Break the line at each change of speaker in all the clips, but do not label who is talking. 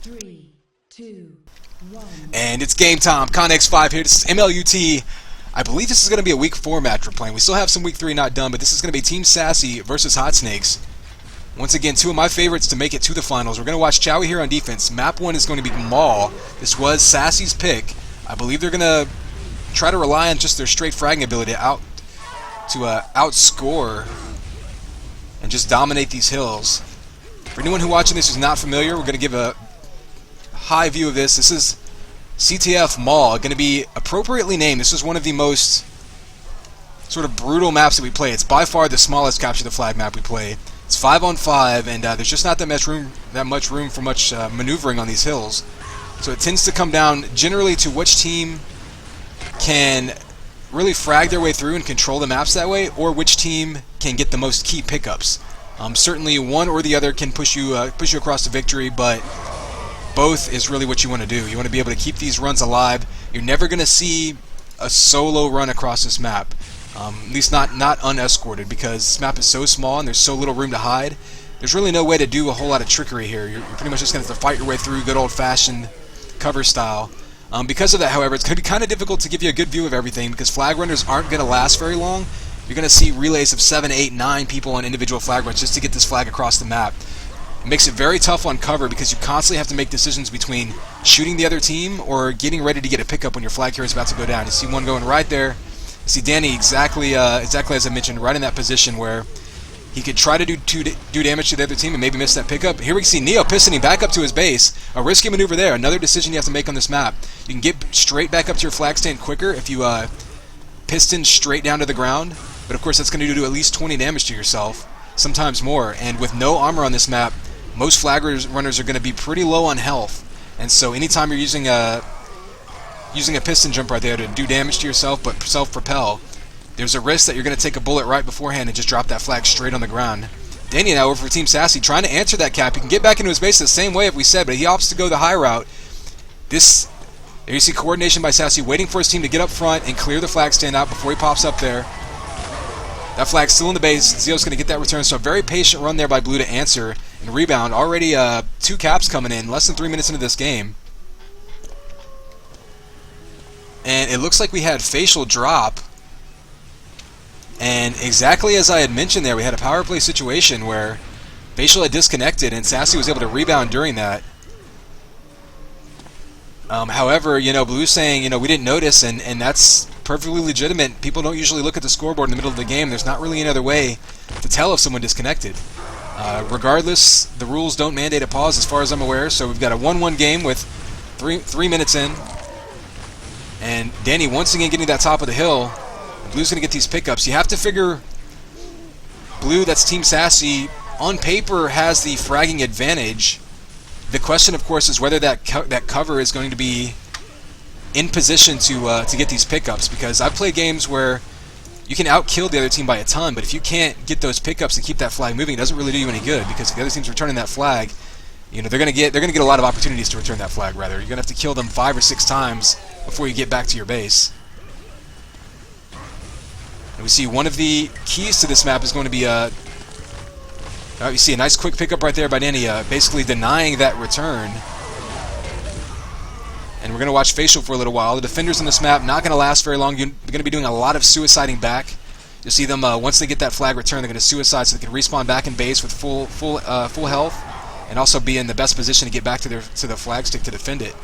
3, 2, 1.
And it's game time. ConX5 here. This is MLUT. I believe this is going to be a week 4 match we're playing. We still have some week 3 not done, but this is going to be Team SaSSy versus Hot Snakes. Once again, two of my favorites to make it to the finals. We're going to watch Chowie here on defense. Map 1 is going to be Maul. This was SaSSy's pick. I believe they're going to try to rely on just their straight fragging ability to outscore and just dominate these hills. For anyone who watching this who's not familiar, we're going to give a high view of this. This is CTF Maul, going to be appropriately named. This is one of the most sort of brutal maps that we play. It's by far the smallest capture the flag map we play. It's 5-on-5, and there's just not that much room for much maneuvering on these hills. So it tends to come down generally to which team can really frag their way through and control the maps that way, or which team can get the most key pickups. Certainly one or the other can push you across to victory, but both is really what you want to do. You want to be able to keep these runs alive. You're never going to see a solo run across this map, at least not unescorted, because this map is so small and there's so little room to hide. There's really no way to do a whole lot of trickery here. You're pretty much just going to have to fight your way through good old-fashioned cover style. Because of that, however, it's going to be kind of difficult to give you a good view of everything, because flag runners aren't going to last very long. You're going to see relays of 7, 8, 9 people on individual flag runs just to get this flag across the map. It makes it very tough on cover because you constantly have to make decisions between shooting the other team or getting ready to get a pickup when your flag carrier is about to go down. You see one going right there. You see Danny exactly as I mentioned, right in that position where he could try to do damage to the other team and maybe miss that pickup. Here we see Neo pistoning back up to his base. A risky maneuver there. Another decision you have to make on this map. You can get straight back up to your flag stand quicker if you piston straight down to the ground. But of course that's going to do at least 20 damage to yourself, sometimes more. And with no armor on this map, most flag runners are going to be pretty low on health. And so anytime you're using a piston jump right there to do damage to yourself but self-propel, there's a risk that you're going to take a bullet right beforehand and just drop that flag straight on the ground. Danny now over for Team SaSSy trying to answer that cap. He can get back into his base the same way, as we said, but he opts to go the high route. There you see coordination by SaSSy waiting for his team to get up front and clear the flag stand out before he pops up there. That flag's still in the base. Zeo's going to get that return, so a very patient run there by Blue to answer and rebound. Already 2 caps coming in, less than 3 minutes into this game. And it looks like we had facial drop. And exactly as I had mentioned there, we had a power play situation where facial had disconnected and SaSSy was able to rebound during that. However, Blue's saying, we didn't notice, and that's perfectly legitimate. People don't usually look at the scoreboard in the middle of the game. There's not really any other way to tell if someone disconnected. Regardless, the rules don't mandate a pause as far as I'm aware, so we've got a 1-1 game with 3 minutes in. And Danny once again getting that top of the hill. Blue's going to get these pickups. You have to figure Blue, that's Team SaSSy, on paper has the fragging advantage. The question, of course, is whether that cover is going to be in position to get these pickups, because I've played games where you can outkill the other team by a ton, but if you can't get those pickups and keep that flag moving, it doesn't really do you any good, because if the other team's returning that flag, they're going to get a lot of opportunities to return that flag. Rather, you're going to have to kill them 5 or 6 times before you get back to your base. And we see one of the keys to this map is going to be you see a nice quick pickup right there by Danny, basically denying that return. And we're going to watch facial for a little while. The defenders on this map not going to last very long. You're going to be doing a lot of suiciding back. You'll see them once they get that flag return, they're going to suicide so they can respawn back in base with full health, and also be in the best position to get back to the flag stick to defend it.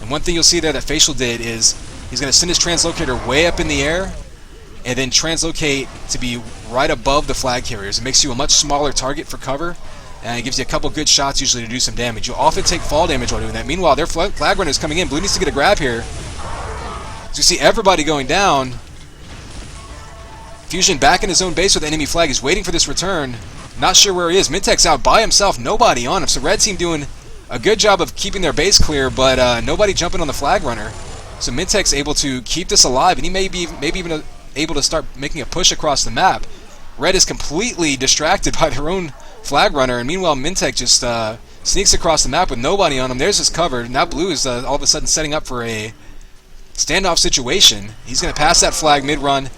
And one thing you'll see there that facial did is he's going to send his translocator way up in the air, and then translocate to be right above the flag carriers. It makes you a much smaller target for cover, and it gives you a couple good shots usually to do some damage. You'll often take fall damage while doing that. Meanwhile, their flag runners coming in. Blue needs to get a grab here. So you see everybody going down. Fusion back in his own base with the enemy flag. He's waiting for this return. Not sure where he is. Mintek's out by himself. Nobody on him. So red team doing a good job of keeping their base clear, but nobody jumping on the flag runner. So Mintek's able to keep this alive, and he maybe even able to start making a push across the map. Red is completely distracted by their own flag runner, and meanwhile Mintek just sneaks across the map with nobody on him. There's his cover. Now Blue is all of a sudden setting up for a standoff situation. He's going to pass that flag mid-run.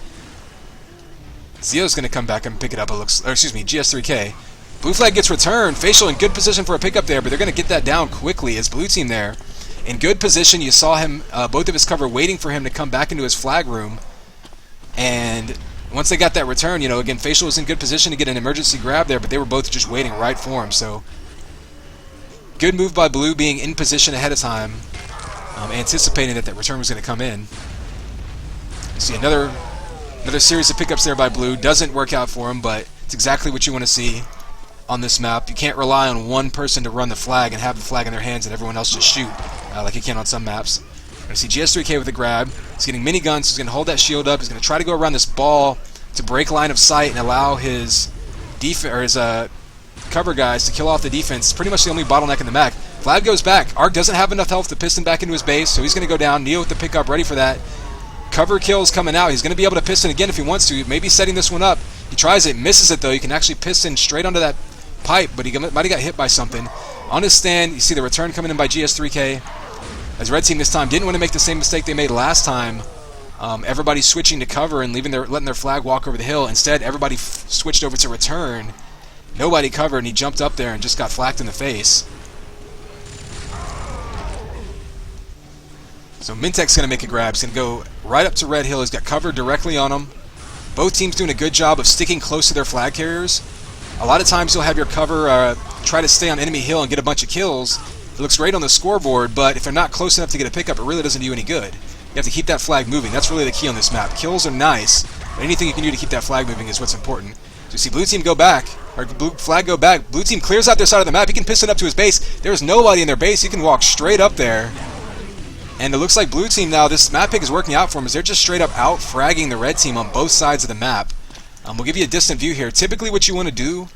Zeo's going to come back and pick it up. GS3K. Blue flag gets returned. Facial in good position for a pickup there, but they're going to get that down quickly as blue team there. In good position, you saw him, both of his cover waiting for him to come back into his flag room. And once they got that return, again, Facial was in good position to get an emergency grab there, but they were both just waiting right for him. So good move by blue, being in position ahead of time, anticipating that return was going to come in. You see another series of pickups there by blue. Doesn't work out for him, but it's exactly what you want to see on this map. You can't rely on one person to run the flag and have the flag in their hands and everyone else just shoot, like you can on some maps. We're going to see GS3K with a grab. He's getting miniguns, so he's going to hold that shield up. He's going to try to go around this ball to break line of sight and allow his cover guys to kill off the defense. Pretty much the only bottleneck in the map. Flag goes back. Arc doesn't have enough health to piston back into his base, so he's going to go down. Neo with the pickup, ready for that. Cover kills coming out. He's going to be able to piston again if he wants to. Maybe setting this one up. He tries it, misses it though. You can actually piston straight onto that pipe, but he might have got hit by something. On his stand, you see the return coming in by GS3K. As Red Team this time didn't want to make the same mistake they made last time. Everybody switching to cover and letting their flag walk over the hill. Instead, everybody switched over to return. Nobody covered, and he jumped up there and just got flacked in the face. So Mintek's going to make a grab. He's going to go right up to Red Hill. He's got cover directly on him. Both teams doing a good job of sticking close to their flag carriers. A lot of times you'll have your cover try to stay on enemy hill and get a bunch of kills. It looks great on the scoreboard, but if they're not close enough to get a pickup, it really doesn't do any good. You have to keep that flag moving. That's really the key on this map. Kills are nice, but anything you can do to keep that flag moving is what's important. So you see blue team go back, or blue flag go back. Blue team clears out their side of the map. He can piston up to his base. There's nobody in their base. He can walk straight up there. And it looks like blue team now, this map pick is working out for them as they're just straight up out fragging the red team on both sides of the map. We'll give you a distant view here. Typically what you want to do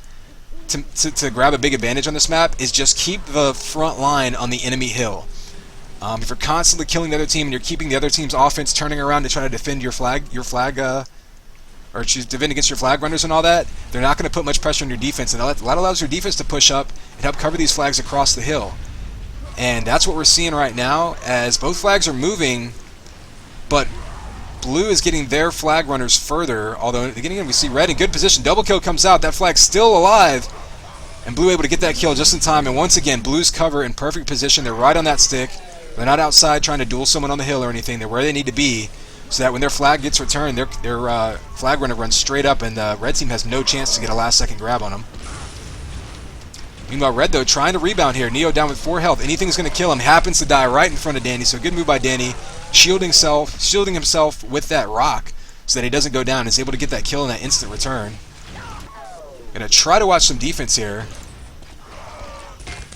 to grab a big advantage on this map is just keep the front line on the enemy hill. If you're constantly killing the other team and you're keeping the other team's offense turning around to try to defend defend against your flag runners and all that, they're not going to put much pressure on your defense, and that allows your defense to push up and help cover these flags across the hill. And that's what we're seeing right now, as both flags are moving, but blue is getting their flag runners further, although again we see red in good position. Double kill comes out, that flag's still alive, and blue able to get that kill just in time. And once again, blue's cover in perfect position. They're right on that stick. They're not outside trying to duel someone on the hill or anything. They're where they need to be, so that when their flag gets returned, their flag runner runs straight up, and the red team has no chance to get a last-second grab on them. Meanwhile, red, though, trying to rebound here. Neo down with 4 health. Anything's going to kill him. Happens to die right in front of Danny, so good move by Danny. Shielding himself with that rock so that he doesn't go down. Is able to get that kill in that instant return. Going to try to watch some defense here.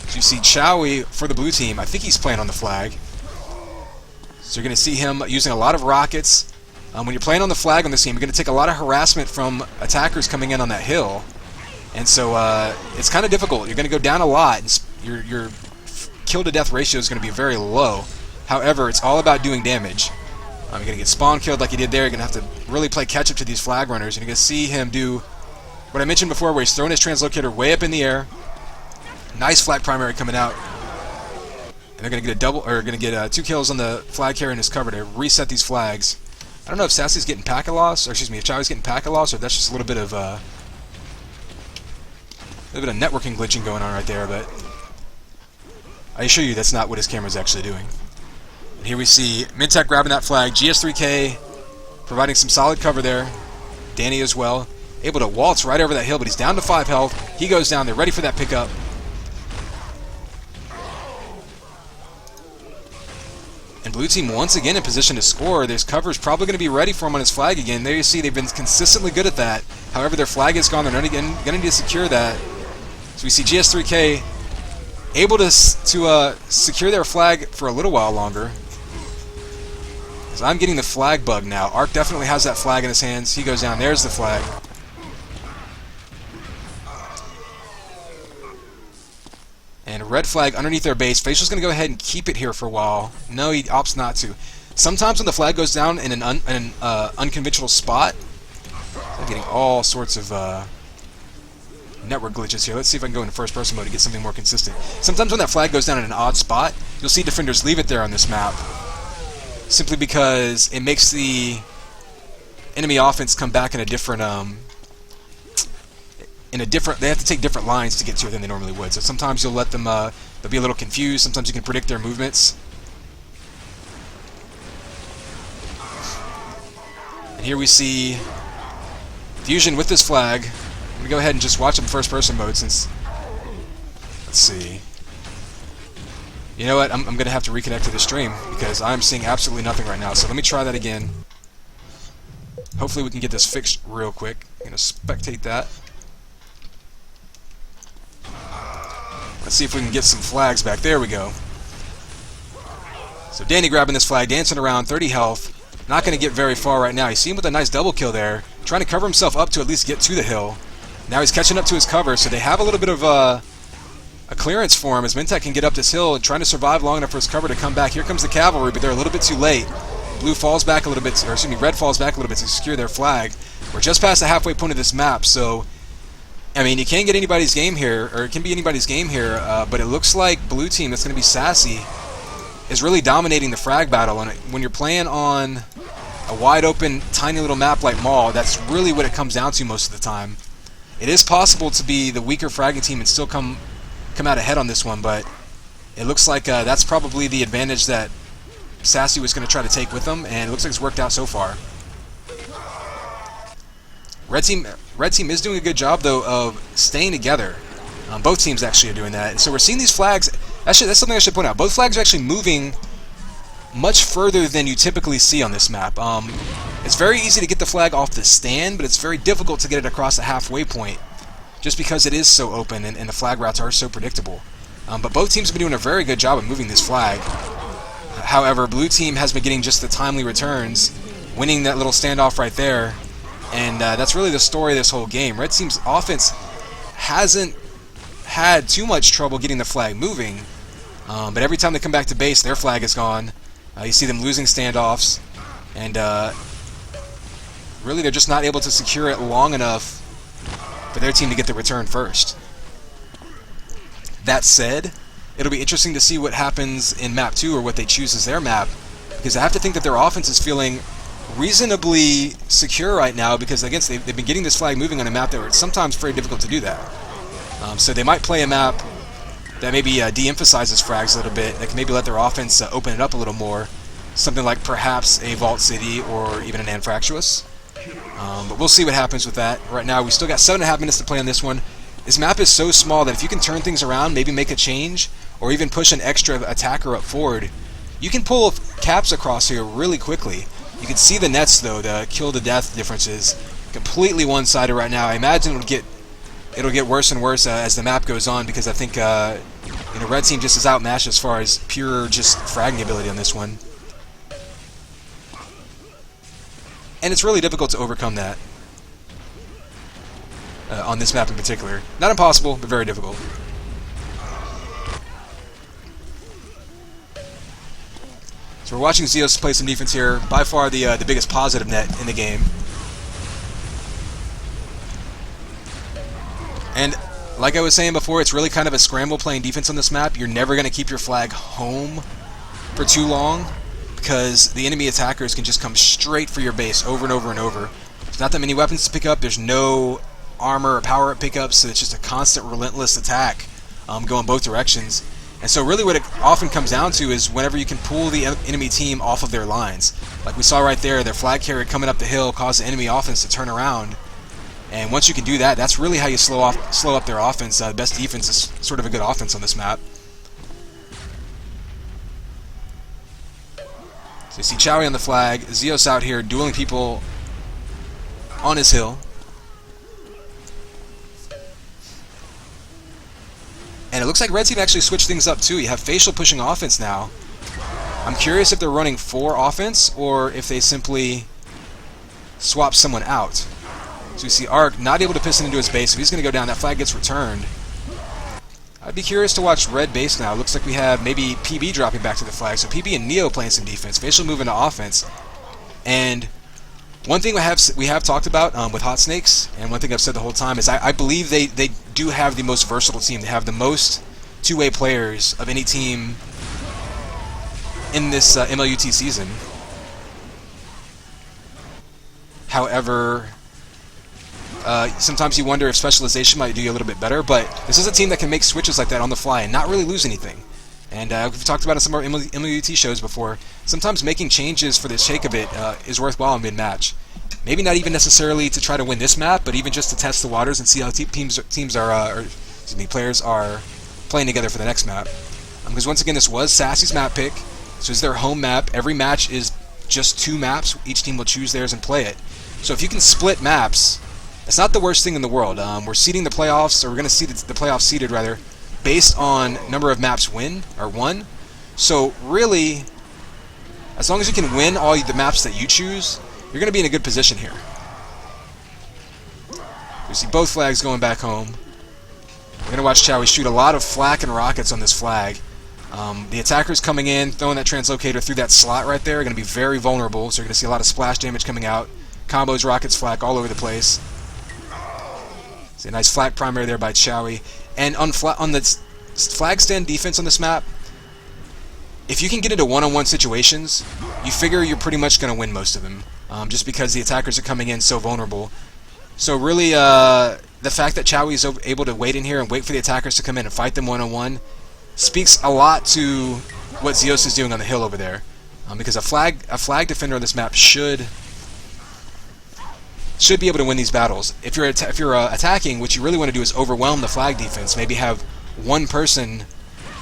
So you see Chowie for the blue team. I think he's playing on the flag. So you're going to see him using a lot of rockets. When you're playing on the flag on this team, you're going to take a lot of harassment from attackers coming in on that hill. And so it's kind of difficult. You're going to go down a lot. And your kill-to-death ratio is going to be very low. However, it's all about doing damage. You're going to get spawn killed like he did there. You're going to have to really play catch-up to these flag runners. And you're going to see him do what I mentioned before, where he's throwing his translocator way up in the air. Nice flag primary coming out. And they're going to get 2 kills on the flag carrier in his cover to reset these flags. I don't know if SaSSy's getting packet loss, or excuse me, if Chowie's getting packet loss, or if that's just a little bit of networking glitching going on right there, but I assure you that's not what his camera's actually doing. And here we see Mintek grabbing that flag, GS3K providing some solid cover there, Danny as well, able to waltz right over that hill, but he's down to 5 health. He goes down, they're ready for that pickup. And blue team once again in position to score. This cover is probably going to be ready for him on his flag again. There you see they've been consistently good at that. However, their flag is gone. They're going to need to secure that. So we see GS3K able to secure their flag for a little while longer. Because I'm getting the flag bug now. Arc definitely has that flag in his hands. He goes down. There's the flag. And red flag underneath their base. Facial's going to go ahead and keep it here for a while. No, he opts not to. Sometimes when the flag goes down in an unconventional spot, I'm getting all sorts of network glitches here. Let's see if I can go into first-person mode to get something more consistent. Sometimes when that flag goes down in an odd spot, you'll see defenders leave it there on this map, simply because it makes the enemy offense come back in a different in a different. They have to take different lines to get to it than they normally would. So sometimes you'll let them. They'll be a little confused. Sometimes you can predict their movements. And here we see Fusion with this flag. I'm gonna go ahead and just watch him first-person mode since. Let's see. You know what? I'm going to have to reconnect to the stream because I'm seeing absolutely nothing right now. So let me try that again. Hopefully we can get this fixed real quick. I'm going to spectate that. Let's see if we can get some flags back. There we go. So Danny grabbing this flag, dancing around, 30 health. Not going to get very far right now. You see him with a nice double kill there. Trying to cover himself up to at least get to the hill. Now he's catching up to his cover, so they have a little bit of a clearance for him as Mintek can get up this hill and trying to survive long enough for his cover to come back. Here comes the cavalry, but they're a little bit too late. Blue falls back a little bit, or excuse me, red falls back a little bit to secure their flag. We're just past the halfway point of this map, so I mean, you can't get anybody's game here, or it can be anybody's game here, but it looks like blue team, that's going to be SaSSy, is really dominating the frag battle. And when you're playing on a wide open, tiny little map like Maul, that's really what it comes down to most of the time. It is possible to be the weaker fragging team and still come out ahead on this one, but it looks like that's probably the advantage that SaSSy was going to try to take with them, and it looks like it's worked out so far. Red team is doing a good job though of staying together. Both teams actually are doing that, and so we're seeing these flags. That's something I should point out. Both flags are actually moving much further than you typically see on this map. It's very easy to get the flag off the stand, but it's very difficult to get it across the halfway point, just because it is so open and the flag routes are so predictable. But both teams have been doing a very good job of moving this flag. However, blue team has been getting just the timely returns, winning that little standoff right there, and that's really the story of this whole game. Red team's offense hasn't had too much trouble getting the flag moving, but every time they come back to base, their flag is gone. You see them losing standoffs, and really they're just not able to secure it long enough for their team to get the return first. That said, it'll be interesting to see what happens in map 2, or what they choose as their map, because I have to think that their offense is feeling reasonably secure right now, because again, they've been getting this flag moving on a map that it's sometimes very difficult to do that. So they might play a map that maybe de-emphasizes frags a little bit, that can maybe let their offense open it up a little more, something like perhaps a Vault City or even an Anfractuous. But we'll see what happens with that. Right now, we still got 7.5 minutes to play on this one. This map is so small that if you can turn things around, maybe make a change, or even push an extra attacker up forward, you can pull caps across here really quickly. You can see the nets, though, the kill-to-death differences. Completely one-sided right now. I imagine it'll get worse and worse as the map goes on, because I think Red Team just is outmatched as far as pure just fragging ability on this one. And it's really difficult to overcome that on this map in particular. Not impossible, but very difficult. So we're watching Zeus play some defense here. By far the biggest positive net in the game. And like I was saying before, it's really kind of a scramble playing defense on this map. You're never going to keep your flag home for too long, because the enemy attackers can just come straight for your base over and over and over. There's not that many weapons to pick up. There's no armor or power-up pickups, so it's just a constant, relentless attack going both directions. And so really what it often comes down to is whenever you can pull the enemy team off of their lines. Like we saw right there, their flag carrier coming up the hill caused the enemy offense to turn around. And once you can do that, that's really how you slow up their offense. The best defense is sort of a good offense on this map. So you see Chowie on the flag, Zeus out here dueling people on his hill. And it looks like Red Team actually switched things up too. You have Facial pushing offense now. I'm curious if they're running 4 offense, or if they simply swap someone out. So we see Arc not able to piston into his base, so he's going to go down. That flag gets returned. I'd be curious to watch Red base now. Looks like we have maybe PB dropping back to the flag. So PB and Neo playing some defense. Facial moving to offense. And one thing we have talked about with Hot Snakes, and one thing I've said the whole time, is I believe they do have the most versatile team. They have the most two-way players of any team in this MLUT season. Sometimes you wonder if specialization might do you a little bit better, but this is a team that can make switches like that on the fly and not really lose anything. And we've talked about it in some of our MLUT shows before. Sometimes making changes for the sake of it is worthwhile in mid-match. Maybe not even necessarily to try to win this map, but even just to test the waters and see how players are playing together for the next map. Because once again, this was SaSSy's map pick, so it's their home map. Every match is just 2 maps. Each team will choose theirs and play it. So if you can split maps, it's not the worst thing in the world. We're seeding the playoffs, or we're going to see the playoffs seeded rather, based on number of maps won. So really, as long as you can win all the maps that you choose, you're going to be in a good position here. You see both flags going back home. We're going to watch Chowie shoot a lot of flak and rockets on this flag. The attackers coming in, throwing that translocator through that slot right there, are going to be very vulnerable, so you're going to see a lot of splash damage coming out. Combos, rockets, flak all over the place. See a nice flak primary there by Chowie. And on the flag stand defense on this map, if you can get into one-on-one situations, you figure you're pretty much going to win most of them, just because the attackers are coming in so vulnerable. So really, the fact that Chowie is able to wait in here and wait for the attackers to come in and fight them one-on-one speaks a lot to what Zeus is doing on the hill over there. Because a flag defender on this map should be able to win these battles. If you're attacking, what you really want to do is overwhelm the flag defense. Maybe have one person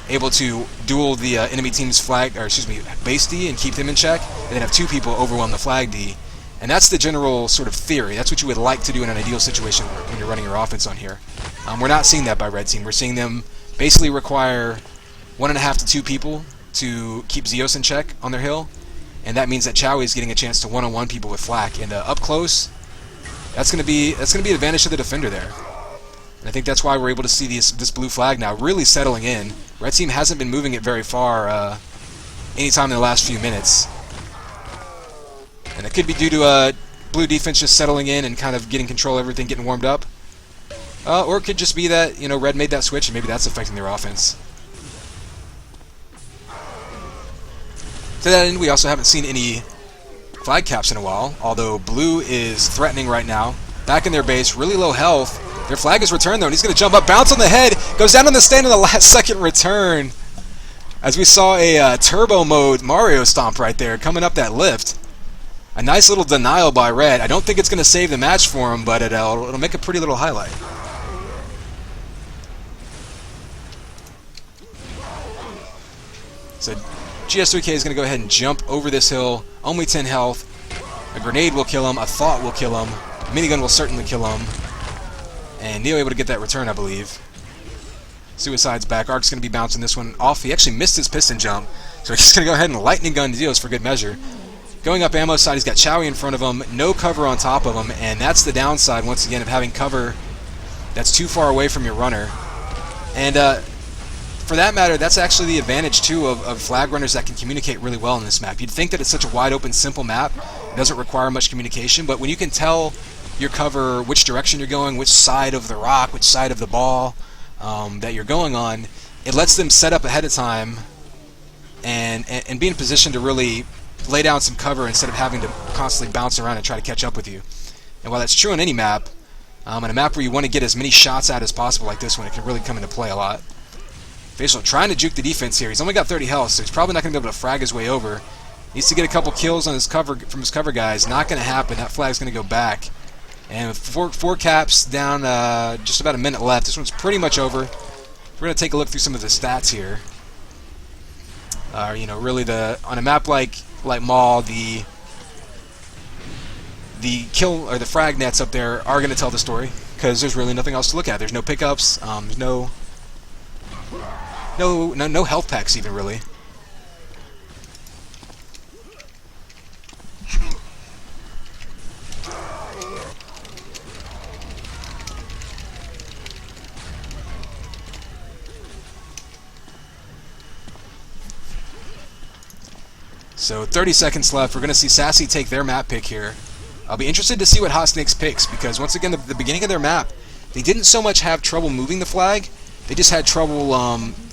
able to duel the enemy team's base D and keep them in check, and then have 2 people overwhelm the flag D. And that's the general sort of theory. That's what you would like to do in an ideal situation when you're running your offense on here. We're not seeing that by Red Team. We're seeing them basically require 1.5 to 2 people to keep Zeus in check on their hill, and that means that Chowie is getting a chance to one-on-one people with flak. And up close, that's going to be an advantage to the defender there. And I think that's why we're able to see this blue flag now really settling in. Red Team hasn't been moving it very far anytime in the last few minutes. And it could be due to blue defense just settling in and kind of getting control of everything, getting warmed up. Or it could just be that, Red made that switch and maybe that's affecting their offense. To that end, we also haven't seen any flag caps in a while, although blue is threatening right now. Back in their base, really low health. Their flag is returned though, and he's going to jump up, bounce on the head, goes down on the stand in the last second return. As we saw a turbo mode Mario stomp right there, coming up that lift. A nice little denial by Red. I don't think it's going to save the match for him, but it'll make a pretty little highlight. So GS3K is going to go ahead and jump over this hill. Only 10 health. A grenade will kill him. A thought will kill him. A minigun will certainly kill him. And Neo able to get that return, I believe. Suicide's back. Arc's going to be bouncing this one off. He actually missed his piston jump, so he's going to go ahead and lightning gun Zeus for good measure. Going up ammo side, he's got Chowie in front of him, no cover on top of him, and that's the downside, once again, of having cover that's too far away from your runner. And for that matter, that's actually the advantage, too, of flag runners that can communicate really well on this map. You'd think that it's such a wide-open, simple map, it doesn't require much communication, but when you can tell your cover which direction you're going, which side of the rock, which side of the ball that you're going on, it lets them set up ahead of time and be in a position to really lay down some cover instead of having to constantly bounce around and try to catch up with you. And while that's true on any map, on a map where you want to get as many shots out as possible like this one, it can really come into play a lot. Facial trying to juke the defense here. He's only got 30 health, so he's probably not going to be able to frag his way over. Needs to get a couple kills on his cover from his cover guys. Not going to happen. That flag's going to go back. And with four caps down, just about a minute left. This one's pretty much over. We're going to take a look through some of the stats here. Really on a map like Maul, the kill or the frag nets up there are going to tell the story because there's really nothing else to look at. There's no pickups. There's no health packs even really. So 30 seconds left. We're going to see SaSSy take their map pick here. I'll be interested to see what Hot Snakes picks because once again, the beginning of their map, they didn't so much have trouble moving the flag. They just had trouble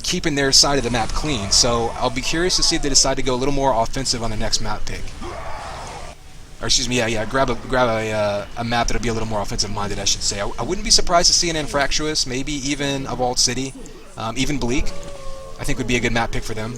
keeping their side of the map clean. So I'll be curious to see if they decide to go a little more offensive on their next map pick. or excuse me, yeah, grab a map that'll be a little more offensive-minded, I should say. I wouldn't be surprised to see an Anfractuous, maybe even a Vault City, even Bleak. I think would be a good map pick for them.